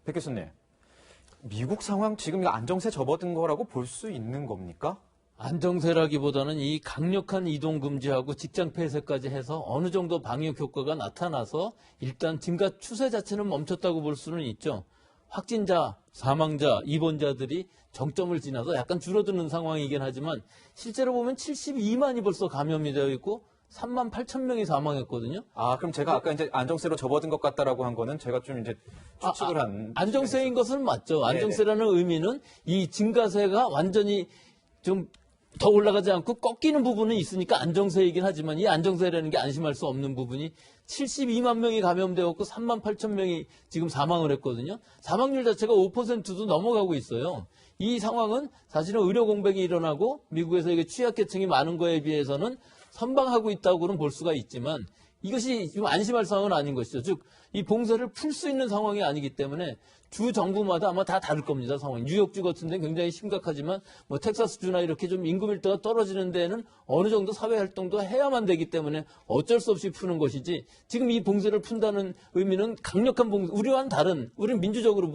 백 교수님, 미국 상황 지금 안정세 접어든 거라고 볼 수 있는 겁니까? 안정세라기보다는 이 강력한 이동 금지하고 직장 폐쇄까지 해서 어느 정도 방역 효과가 나타나서 일단 증가 추세 자체는 멈췄다고 볼 수는 있죠. 확진자, 사망자, 입원자들이 정점을 지나서 약간 줄어드는 상황이긴 하지만 실제로 보면 72만이 벌써 감염이 되어 있고 3만 8천 명이 사망했거든요. 아, 그럼 제가 아까 이제 안정세로 접어든 것 같다라고 한 거는 제가 좀 이제 추측을 한. 안정세인 것은 맞죠. 안정세라는 의미는 이 증가세가 완전히 좀 더 올라가지 않고 꺾이는 부분은 있으니까 안정세이긴 하지만 이 안정세라는 게 안심할 수 없는 부분이 72만 명이 감염되었고 3만 8천 명이 지금 사망을 했거든요. 사망률 자체가 5%도 넘어가고 있어요. 이 상황은 사실은 의료 공백이 일어나고 미국에서 이게 취약계층이 많은 거에 비해서는 선방하고 있다고는 볼 수가 있지만 이것이 지금 안심할 상황은 아닌 것이죠. 즉, 이 봉쇄를 풀 수 있는 상황이 아니기 때문에 주 정부마다 아마 다 다를 겁니다, 상황이. 뉴욕주 같은 데는 굉장히 심각하지만 뭐 텍사스주나 이렇게 좀 인구 밀도가 떨어지는 데는 어느 정도 사회 활동도 해야만 되기 때문에 어쩔 수 없이 푸는 것이지 지금 이 봉쇄를 푼다는 의미는 강력한 봉쇄, 우리와는 다른, 우리는 민주적으로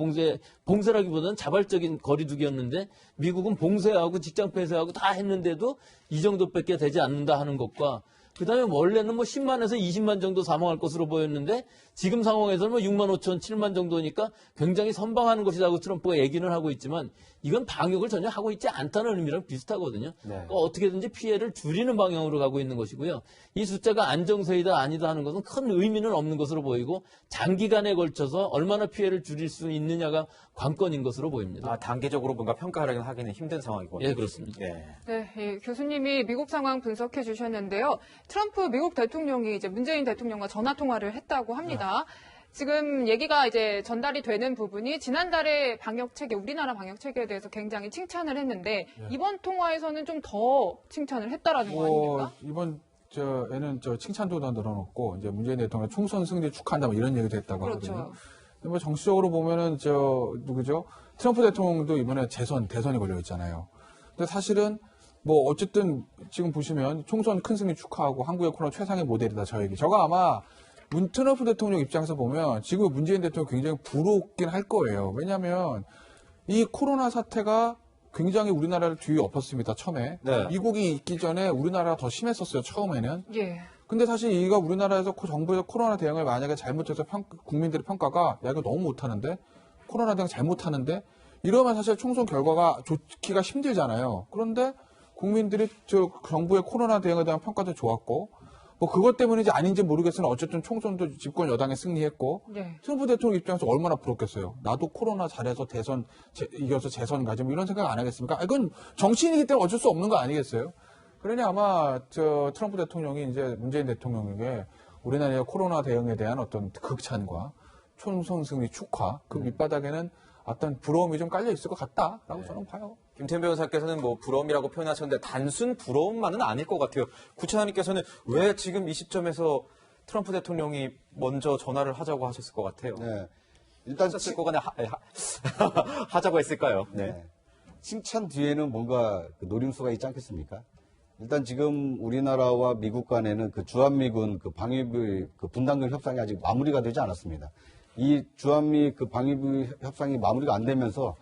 봉쇄라기보다는 자발적인 거리두기였는데 미국은 봉쇄하고 직장 폐쇄하고 다 했는데도 이 정도밖에 되지 않는다 하는 것과 그다음에 원래는 뭐 10만에서 20만 정도 사망할 것으로 보였는데 지금 상황에서는 뭐 6만 5천, 7만 정도니까 굉장히 선방하는 것이라고 트럼프가 얘기는 하고 있지만 이건 방역을 전혀 하고 있지 않다는 의미랑 비슷하거든요. 네. 그러니까 어떻게든지 피해를 줄이는 방향으로 가고 있는 것이고요. 이 숫자가 안정세이다 아니다 하는 것은 큰 의미는 없는 것으로 보이고 장기간에 걸쳐서 얼마나 피해를 줄일 수 있느냐가 관건인 것으로 보입니다. 아, 단계적으로 뭔가 평가를 하기는 힘든 상황이거든요. 예, 그렇습니다. 네. 네, 예, 교수님이 미국 상황 분석해 주셨는데요. 트럼프 미국 대통령이 이제 문재인 대통령과 전화 통화를 했다고 합니다. 지금 얘기가 이제 전달이 되는 부분이 지난달에 방역 체계, 우리나라 방역 체계에 대해서 굉장히 칭찬을 했는데 이번 통화에서는 좀 더 칭찬을 했다라는 거 아닙니까? 이번 에는 칭찬도 더 늘어놓고 이제 문재인 대통령 총선 승리 축하한다 뭐 이런 얘기도 했다고 그렇죠. 하거든요. 근데 뭐 정치적으로 보면은 누구죠? 트럼프 대통령도 이번에 대선이 걸려 있잖아요. 근데 사실은 뭐 어쨌든 지금 보시면 총선 큰 승리 축하하고 한국의 코로나 최상의 모델이다 저 얘기. 저거 아마 트럼프 대통령 입장에서 보면 지금 문재인 대통령 굉장히 부럽긴 할 거예요. 왜냐하면 이 코로나 사태가 굉장히 우리나라를 뒤에 엎었습니다. 처음에. 네. 미국이 있기 전에 우리나라가 더 심했었어요. 처음에는. 예. 근데 사실 이가 우리나라에서 정부에서 코로나 대응을 만약에 잘못해서 국민들의 평가가 야 이거 너무 못하는데 코로나 대응 잘못하는데 이러면 사실 총선 결과가 좋기가 힘들잖아요. 그런데 국민들이 정부의 코로나 대응에 대한 평가도 좋았고 뭐 그것 때문인지 아닌지 모르겠으나 어쨌든 총선도 집권 여당에 승리했고 네. 트럼프 대통령 입장에서 얼마나 부럽겠어요. 나도 코로나 잘해서 대선 이겨서 재선 가지 뭐 이런 생각 안 하겠습니까? 이건 정치인이기 때문에 어쩔 수 없는 거 아니겠어요? 그러니 아마 트럼프 대통령이 이제 문재인 대통령에게 우리나라의 코로나 대응에 대한 어떤 극찬과 총선 승리 축하 그 밑바닥에는 어떤 부러움이 좀 깔려 있을 것 같다라고 저는 봐요. 김태현 변호사께서는 뭐 부러움이라고 표현하셨는데 단순 부러움만은 아닐 것 같아요. 구체하님께서는 왜 지금 이 시점에서 트럼프 대통령이 먼저 전화를 하자고 하셨을 것 같아요. 네. 일단 하셨을 거간에 하자고 했을까요? 네. 칭찬 뒤에는 뭔가 그 노림수가 있지 않겠습니까? 일단 지금 우리나라와 미국 간에는 그 주한미군 그 방위비 그 분담금 협상이 아직 마무리가 되지 않았습니다. 이 주한미 그 방위비 협상이 마무리가 안 되면서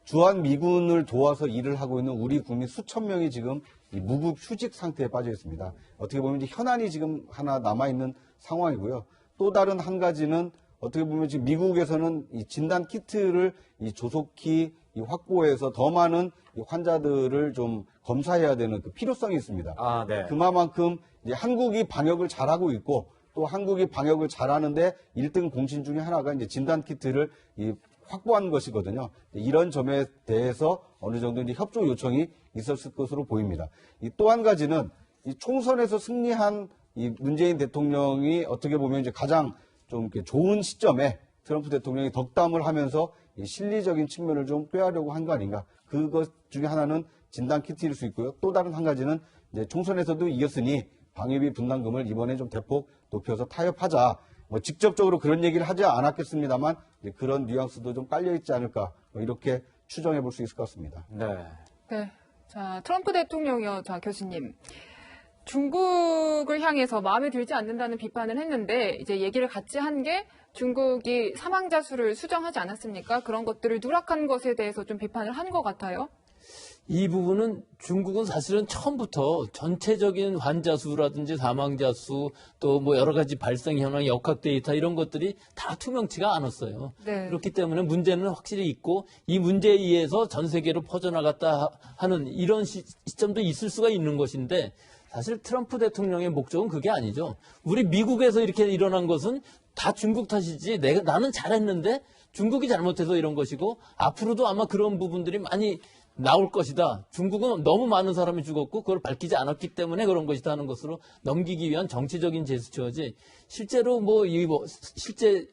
주한미군을 도와서 일을 하고 있는 우리 국민 수천 명이 지금 이 무급 휴직 상태에 빠져 있습니다. 어떻게 보면 이제 현안이 지금 하나 남아있는 상황이고요. 또 다른 한 어떻게 보면 지금 미국에서는 이 진단 키트를 이 조속히 이 확보해서 더 많은 이 환자들을 좀 검사해야 되는 그 필요성이 있습니다. 아, 네. 그만큼 이제 한국이 방역을 잘하고 있고 또 한국이 방역을 잘하는데 1등 공신 중에 하나가 이제 진단 키트를 확보한 것이거든요. 이런 점에 대해서 어느 정도 이제 협조 요청이 있었을 것으로 보입니다. 또 한 가지는 이 총선에서 승리한 이 문재인 대통령이 어떻게 보면 이제 가장 좀 이렇게 좋은 시점에 트럼프 대통령이 덕담을 하면서 이 실리적인 측면을 좀 꾀하려고 한 거 아닌가. 그것 중에 하나는 진단 키트일 수 있고요. 또 다른 한 가지는 이제 총선에서도 이겼으니 방위비 분담금을 이번에 좀 대폭 높여서 타협하자. 뭐 직접적으로 그런 얘기를 하지 않았겠습니다만 그런 뉘앙스도 좀 깔려 있지 않을까. 뭐 이렇게 추정해 볼 수 있을 것 같습니다. 네. 네. 자, 트럼프 대통령이요. 자, 교수님. 중국을 향해서 마음에 들지 않는다는 비판을 했는데 이제 얘기를 같이 한 게 중국이 사망자 수를 수정하지 않았습니까? 그런 것들을 누락한 것에 대해서 좀 비판을 한 것 같아요. 이 부분은 중국은 사실은 처음부터 전체적인 환자 수라든지 사망자 수, 또 뭐 여러 가지 발생 현황, 역학 데이터 이런 것들이 다 투명치가 않았어요. 네. 그렇기 때문에 문제는 확실히 있고 이 문제에 의해서 전 세계로 퍼져나갔다 하는 이런 시점도 있을 수가 있는 것인데 사실 트럼프 대통령의 목적은 그게 아니죠. 우리 미국에서 이렇게 일어난 것은 다 중국 탓이지 나는 잘했는데 중국이 잘못해서 이런 것이고 앞으로도 아마 그런 부분들이 많이 나올 것이다. 중국은 너무 많은 사람이 죽었고 그걸 밝히지 않았기 때문에 그런 것이다 하는 것으로 넘기기 위한 정치적인 제스처지 실제로 실제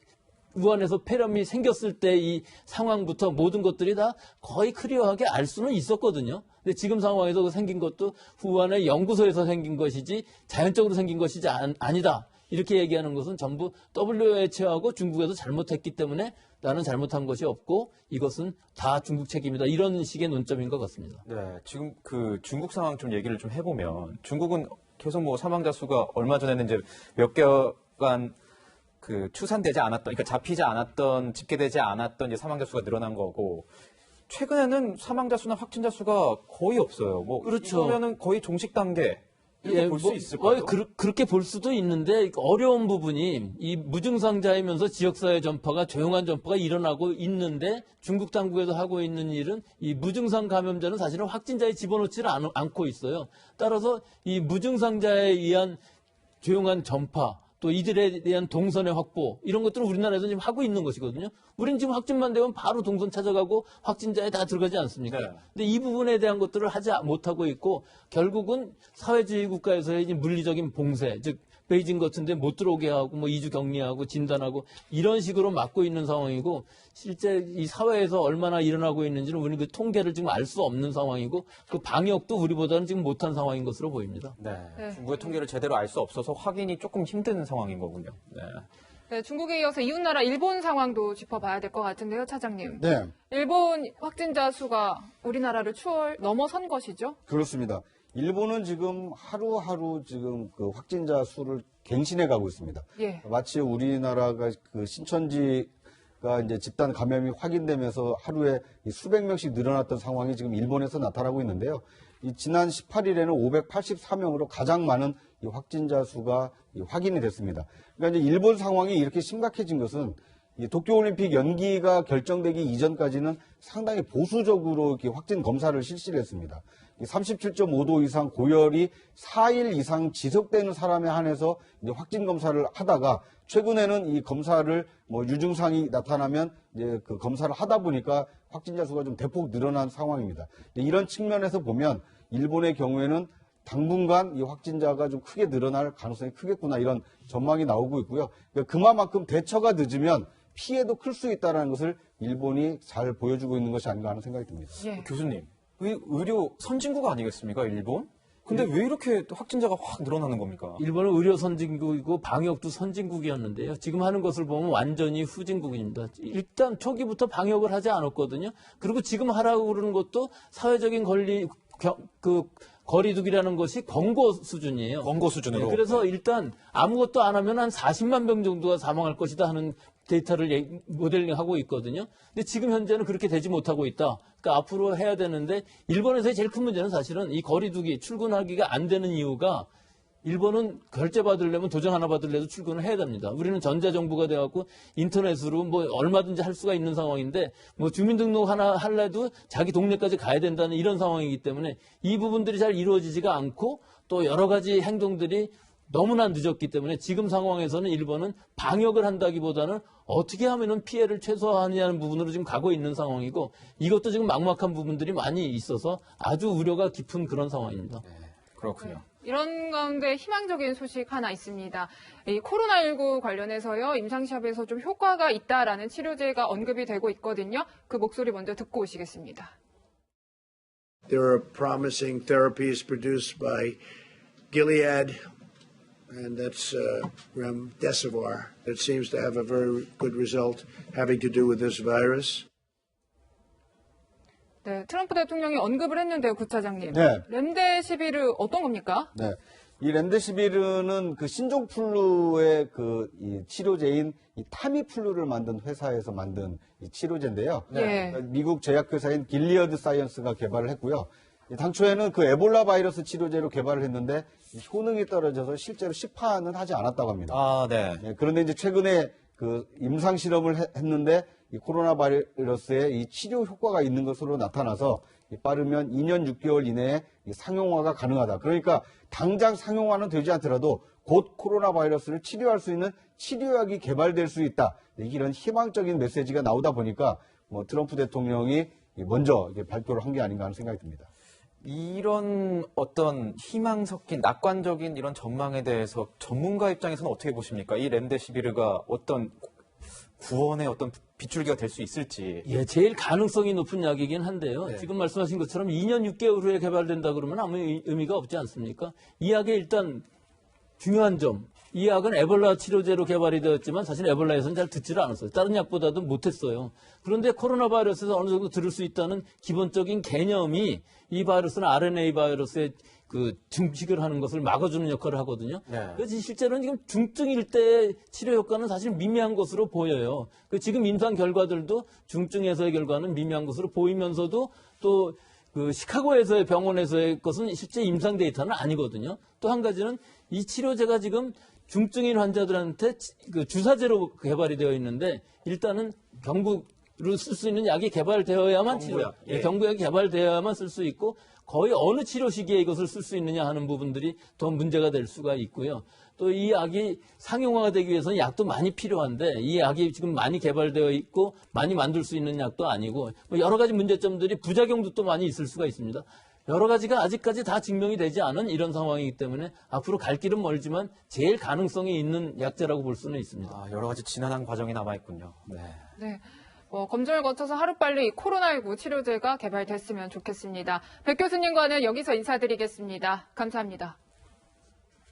우한에서 폐렴이 생겼을 때 이 상황부터 모든 것들이 다 거의 클리어하게 알 수는 있었거든요. 근데 지금 상황에서 생긴 것도 우한의 연구소에서 생긴 것이지 자연적으로 생긴 것이지 아니다. 이렇게 얘기하는 것은 전부 WHO하고 중국에서 잘못했기 때문에 나는 잘못한 것이 없고 이것은 다 중국 책임이다. 이런 식의 논점인 것 같습니다. 네, 지금 그 중국 상황 좀 얘기를 좀 해보면 중국은 계속 뭐 사망자 수가 얼마 전에는 이제 몇 개월간 그 추산되지 않았던, 그러니까 잡히지 않았던, 집계되지 않았던 이제 사망자 수가 늘어난 거고 최근에는 사망자 수나 확진자 수가 거의 없어요. 뭐 그렇죠. 이러면은 거의 종식 단계. 이렇게 볼 수 있을까요? 그렇게 볼 수도 있는데 어려운 부분이 이 무증상자이면서 지역사회 전파가 조용한 전파가 일어나고 있는데 중국 당국에서 하고 있는 일은 이 무증상 감염자는 사실은 확진자에 집어넣지를 않고 있어요. 따라서 이 무증상자에 의한 조용한 전파 또 이들에 대한 동선의 확보 이런 것들을 우리나라에서 지금 하고 있는 것이거든요. 우리는 지금 확진만 되면 바로 동선 찾아가고 확진자에 다 들어가지 않습니까? 네. 근데 이 부분에 대한 것들을 하지 못하고 있고 결국은 사회주의 국가에서의 이제 물리적인 봉쇄, 즉 베이징 같은 데 못 들어오게 하고 뭐 2주 격리하고 진단하고 이런 식으로 막고 있는 상황이고 실제 이 사회에서 얼마나 일어나고 있는지는 우리는 그 통계를 지금 알 수 없는 상황이고 그 방역도 우리보다는 지금 못한 상황인 것으로 보입니다. 네, 네. 중국의 통계를 제대로 알 수 없어서 확인이 조금 힘든 상황인 거군요. 네. 네, 중국에 이어서 이웃나라 일본 상황도 짚어봐야 될 것 같은데요, 차장님. 네, 일본 확진자 수가 우리나라를 넘어선 것이죠? 그렇습니다. 일본은 지금 하루하루 지금 그 확진자 수를 갱신해 가고 있습니다. 예. 마치 우리나라가 그 신천지가 이제 집단 감염이 확인되면서 하루에 수백 명씩 늘어났던 상황이 지금 일본에서 나타나고 있는데요. 지난 18일에는 584명으로 가장 많은 이 확진자 수가 확인이 됐습니다. 그러니까 이제 일본 상황이 이렇게 심각해진 것은 이 도쿄올림픽 연기가 결정되기 이전까지는 상당히 보수적으로 이렇게 확진 검사를 실시를 했습니다. 37.5도 이상 고열이 4일 이상 지속되는 사람에 한해서 이제 확진 검사를 하다가 최근에는 이 검사를 뭐 유증상이 나타나면 이제 그 검사를 하다 보니까 확진자 수가 좀 대폭 늘어난 상황입니다. 이런 측면에서 보면 일본의 경우에는 당분간 이 확진자가 좀 크게 늘어날 가능성이 크겠구나 이런 전망이 나오고 있고요. 그만큼 대처가 늦으면 피해도 클 수 있다는 것을 일본이 잘 보여주고 있는 것이 아닌가 하는 생각이 듭니다. 예. 교수님, 의료 선진국 아니겠습니까, 일본? 근데 왜 이렇게 또 확진자가 확 늘어나는 겁니까? 일본은 의료 선진국이고 방역도 선진국이었는데요. 지금 하는 것을 보면 완전히 후진국입니다. 일단 초기부터 방역을 하지 않았거든요. 그리고 지금 하라고 그러는 것도 사회적인 거리두기라는 것이 권고 수준이에요. 권고 수준으로. 네, 그래서 일단 아무것도 안 하면 한 40만 명 정도가 사망할 것이다 하는 데이터를 모델링하고 있거든요. 근데 지금 현재는 그렇게 되지 못하고 있다. 그러니까 앞으로 해야 되는데 일본에서의 제일 큰 문제는 사실은 이 거리두기 출근하기가 안 되는 이유가 일본은 결제 받으려면 도장 하나 받으려도 출근을 해야 됩니다. 우리는 전자정부가 돼갖고 인터넷으로 뭐 얼마든지 할 수가 있는 상황인데 뭐 주민등록 하나 할래도 자기 동네까지 가야 된다는 이런 상황이기 때문에 이 부분들이 잘 이루어지지가 않고 또 여러 가지 행동들이 너무나 늦었기 때문에 지금 상황에서는 일본은 방역을 한다기보다는 어떻게 하면은 피해를 최소화하느냐는 부분으로 지금 가고 있는 상황이고 이것도 지금 막막한 부분들이 많이 있어서 아주 우려가 깊은 그런 상황입니다. 그렇군요. 이런 가운데 희망적인 소식 하나 있습니다. 이 코로나19 관련해서요, 임상시합에서 좀 효과가 있다라는 치료제가 언급이 되고 있거든요. 그 목소리 먼저 듣고 오시겠습니다. There are promising therapies produced by Gilead, and that's remdesivir. It seems to have a very good result having to do with this virus. 네, 트럼프 대통령이 언급을 했는데요, 구차장님. 네. 렘데시비르 어떤 겁니까? 네. 이 렘데시비르는 그 신종플루의 이 치료제인 이 타미플루를 만든 회사에서 만든 이 치료제인데요. 네. 미국 제약회사인 길리어드 사이언스가 개발을 했고요. 당초에는 그 에볼라 바이러스 치료제로 개발을 했는데 효능이 떨어져서 실제로 시판은 하지 않았다고 합니다. 아, 네. 예, 그런데 이제 최근에 그 임상 실험을 했는데 이 코로나 바이러스에 이 치료 효과가 있는 것으로 나타나서 빠르면 2년 6개월 이내에 이 상용화가 가능하다. 그러니까 당장 상용화는 되지 않더라도 곧 코로나 바이러스를 치료할 수 있는 치료약이 개발될 수 있다. 이런 희망적인 메시지가 나오다 보니까 뭐 트럼프 대통령이 먼저 이제 발표를 한 게 아닌가 하는 생각이 듭니다. 이런 어떤 희망 섞인 낙관적인 이런 전망에 대해서 전문가 입장에서는 어떻게 보십니까? 이 렘데시비르가 어떤 구원의 어떤 빗줄기가 될 수 있을지. 예, 제일 가능성이 높은 약이긴 한데요. 네. 지금 말씀하신 것처럼 2년 6개월 후에 개발된다 그러면 아무 의미가 없지 않습니까? 이 약의 일단 중요한 점, 이 약은 에볼라 치료제로 개발이 되었지만 사실 에볼라에서는 잘 듣지를 않았어요. 다른 약보다도 못했어요. 그런데 코로나 바이러스에서 어느 정도 들을 수 있다는 기본적인 개념이 이 바이러스는 RNA 바이러스의 그 증식을 하는 것을 막아주는 역할을 하거든요. 네. 그래서 실제로는 지금 중증일 때 치료 효과는 사실 미미한 것으로 보여요. 지금 임상 결과들도 중증에서의 결과는 미미한 것으로 보이면서도 또 그 시카고에서의 병원에서의 것은 실제 임상 데이터는 아니거든요. 또 한 가지는 이 치료제가 지금 중증인 환자들한테 그 주사제로 개발이 되어 있는데 일단은 경구로 쓸 수 있는 약이 개발되어야만 경구약, 예. 경구약이 개발되어야만 쓸 수 있고 거의 어느 치료 시기에 이것을 쓸 수 있느냐 하는 부분들이 더 문제가 될 수가 있고요. 또 이 약이 상용화가 되기 위해서는 약도 많이 필요한데 이 약이 지금 많이 개발되어 있고 많이 만들 수 있는 약도 아니고 뭐 여러 가지 문제점들이 부작용도 또 많이 있을 수가 있습니다. 여러 가지가 아직까지 다 증명이 되지 않은 이런 상황이기 때문에 앞으로 갈 길은 멀지만 제일 가능성이 있는 약제라고 볼 수는 있습니다. 아, 여러 가지 지난한 과정이 남아있군요. 네. 네. 검증을 거쳐서 하루빨리 이 코로나19 치료제가 개발됐으면 좋겠습니다. 백 교수님과는 여기서 인사드리겠습니다. 감사합니다.